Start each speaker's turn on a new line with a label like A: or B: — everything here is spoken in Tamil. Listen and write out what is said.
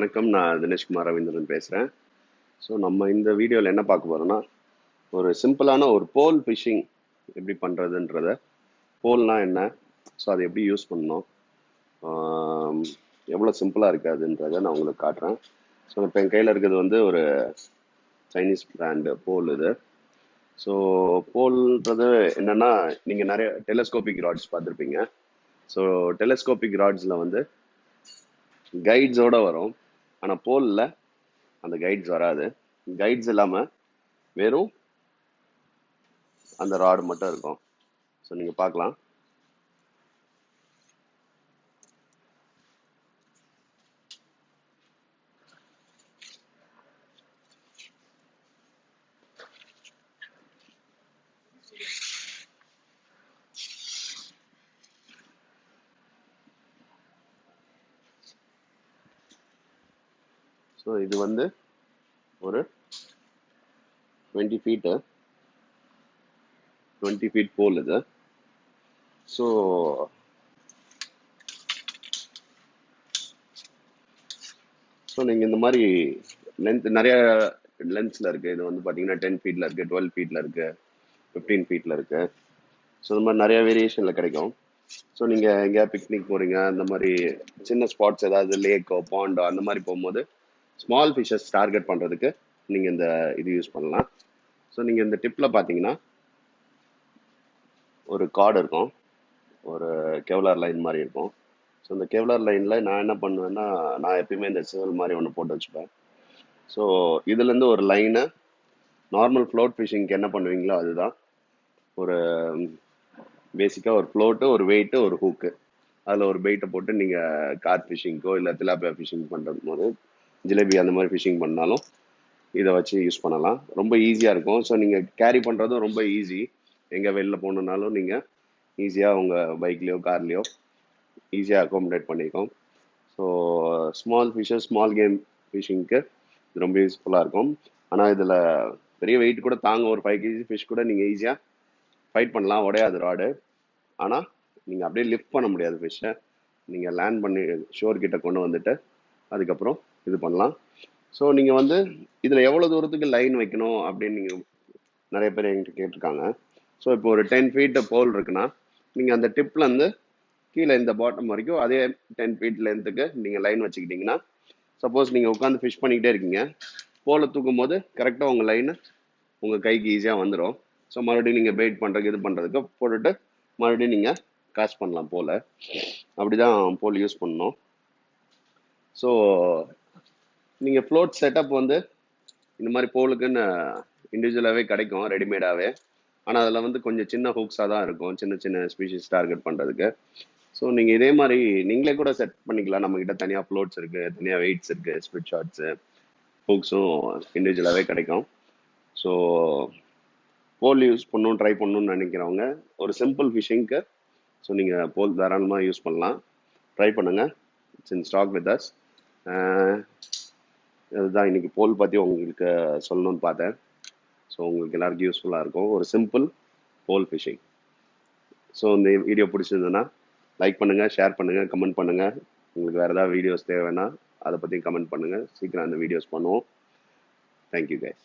A: வணக்கம், நான் தினேஷ்குமார் ரவீந்திரன் பேசுகிறேன். ஸோ நம்ம இந்த வீடியோவில் என்ன பார்க்க போகிறோம்னா, ஒரு சிம்பிளான ஒரு போல் ஃபிஷிங் எப்படி பண்ணுறதுன்றத, போல்னா என்ன, ஸோ அதை எப்படி யூஸ் பண்ணணும், எவ்வளோ சிம்பிளாக இருக்காதுன்றதை நான் உங்களுக்கு காட்டுறேன். ஸோ இப்போ என் கையில் இருக்கிறது வந்து ஒரு சைனீஸ் பிராண்டு போல் இது. ஸோ போல்ன்றது என்னென்னா, நீங்கள் நிறைய டெலஸ்கோபிக் ராட்ஸ் பார்த்துருப்பீங்க. ஸோ டெலஸ்கோபிக் ராட்ஸில் வந்து கைட்ஸோடு வரும், ஆனால் போலில் அந்த கைட்ஸ் வராது. கைட்ஸ் இல்லாமல் வெறும் அந்த ராடு மட்டும் இருக்கும். ஸோ நீங்கள் பார்க்கலாம். ஸோ இது வந்து ஒரு 20 ஃபீட் போல் இது. ஸோ நீங்கள் இந்த மாதிரி லென்த் நிறைய லென்த்ஸில் இருக்குது. இது வந்து பார்த்தீங்கன்னா 10 ஃபீட்டில் இருக்குது, 12 ஃபீட்டில் இருக்குது, 15 ஃபீட்டில் இருக்குது. ஸோ இந்த மாதிரி நிறைய வேரியேஷனில் கிடைக்கும். ஸோ நீங்கள் எங்கேயா பிக்னிக் போகிறீங்க, அந்த மாதிரி சின்ன ஸ்பாட்ஸ் ஏதாவது லேக்கோ பாண்டோ அந்த மாதிரி போகும்போது ஸ்மால் ஃபிஷஸ் டார்கெட் பண்ணுறதுக்கு நீங்கள் இந்த இது யூஸ் பண்ணலாம். ஸோ நீங்கள் இந்த டிப்பில் பார்த்தீங்கன்னா ஒரு கார்டு இருக்கும், ஒரு கெவ்லார் லைன் மாதிரி இருக்கும். ஸோ இந்த கெவ்லார் லைனில் நான் என்ன பண்ணுவேன்னா, நான் எப்பயுமே இந்த சிவல் மாதிரி ஒன்று போட்டு வச்சுப்பேன். ஸோ இதுலேருந்து ஒரு லைனை நார்மல் ஃப்ளோட் ஃபிஷிங்க்கு என்ன பண்ணுவீங்களோ அதுதான். ஒரு பேசிக்காக ஒரு ஃப்ளோட்டு, ஒரு வெயிட்டு, ஒரு ஹூக்கு, அதில் ஒரு பெயிட்டை போட்டு நீங்கள் கார்ப் ஃபிஷிங்க்கோ இல்லை திலாப்பியா ஃபிஷிங் பண்ணுறது போது, ஜிலேபி அந்த மாதிரி ஃபிஷிங் பண்ணாலும் இதை வச்சு யூஸ் பண்ணலாம். ரொம்ப ஈஸியாக இருக்கும். ஸோ நீங்கள் கேரி பண்ணுறதும் ரொம்ப ஈஸி. எங்கே வெளில போகணுன்னாலும் நீங்கள் ஈஸியாக உங்கள் பைக்லேயோ கார்லேயோ ஈஸியாக அக்காமடேட் பண்ணிக்கும். So small fishes, small game ஃபிஷிங்க்கு இது ரொம்ப யூஸ்ஃபுல்லாக இருக்கும். ஆனால் இதில் பெரிய வெயிட் கூட தாங்க, ஒரு 5 kg ஃபிஷ் கூட நீங்கள் ஈஸியாக ஃபைட் பண்ணலாம், உடையாது ராடு. ஆனால் நீங்கள் அப்படியே லிஃப்ட் பண்ண முடியாது ஃபிஷ்ஷை. நீங்கள் லேண்ட் பண்ணி ஷோர் கிட்ட கொண்டு வந்துட்டு அதுக்கப்புறம் இது பண்ணலாம். ஸோ நீங்கள் வந்து இதில் எவ்வளோ தூரத்துக்கு லைன் வைக்கணும் அப்படின்னு நீங்கள் நிறைய பேர் என்கிட்ட கேட்டிருக்காங்க. ஸோ இப்போ ஒரு 10 ஃபீட் போல் இருக்குன்னா, நீங்கள் அந்த டிப்லேருந்து கீழே இந்த பாட்டம் வரைக்கும் அதே 10 ஃபீட் லென்த்துக்கு நீங்கள் லைன் வச்சுக்கிட்டிங்கன்னா, சப்போஸ் நீங்கள் உட்காந்து ஃபிஷ் பண்ணிக்கிட்டே இருக்கீங்க, போலை தூக்கும் போது கரெக்டாக உங்கள் லைனு உங்கள் கைக்கு ஈஸியாக வந்துடும். ஸோ மறுபடியும் நீங்கள் வெயிட் பண்ணுறதுக்கு இது பண்ணுறதுக்கு போட்டுட்டு மறுபடியும் நீங்கள் காஸ்ட் பண்ணலாம் போல். அப்படி தான் போல் யூஸ் பண்ணணும். ஸோ நீங்கள் ஃப்ளோட் செட்டப் வந்து இந்த மாதிரி போலுக்குன்னு இண்டிவிஜுவலாகவே கிடைக்கும் ரெடிமேடாகவே. ஆனால் அதில் வந்து கொஞ்சம் சின்ன ஹூக்ஸாக தான் இருக்கும், சின்ன சின்ன ஸ்பீஷிஸ் டார்கெட் பண்ணுறதுக்கு. ஸோ நீங்கள் இதே மாதிரி நீங்களே கூட செட் பண்ணிக்கலாம். நம்மக்கிட்ட தனியாக ஃப்ளோட்ஸ் இருக்குது, தனியாக வெயிட்ஸ் இருக்குது, ஸ்பிட் ஷாட்ஸு, ஹூக்ஸும் இண்டிவிஜுவலாகவே கிடைக்கும். ஸோ போல் யூஸ் பண்ணணும், ட்ரை பண்ணணும்னு நினைக்கிறவங்க ஒரு சிம்பிள் ஃபிஷிங்க்கு ஸோ நீங்கள் போல் தாராளமாக யூஸ் பண்ணலாம். ட்ரை பண்ணுங்கள். It's in stock with us. இதுதான் இன்றைக்கி போல் பற்றி உங்களுக்கு சொல்லணும்னு பார்த்தேன். ஸோ உங்களுக்கு எல்லாருக்கும் யூஸ்ஃபுல்லாக இருக்கும், ஒரு சிம்பிள் போல் ஃபிஷிங். ஸோ இந்த வீடியோ பிடிச்சிருந்ததுன்னா லைக் பண்ணுங்கள், ஷேர் பண்ணுங்கள், கமெண்ட் பண்ணுங்கள். உங்களுக்கு வேறு ஏதாவது வீடியோஸ் தேவைன்னா அதை பற்றி கமெண்ட் பண்ணுங்கள். சீக்கிரம் அந்த வீடியோஸ் பண்ணுவோம். Thank you guys.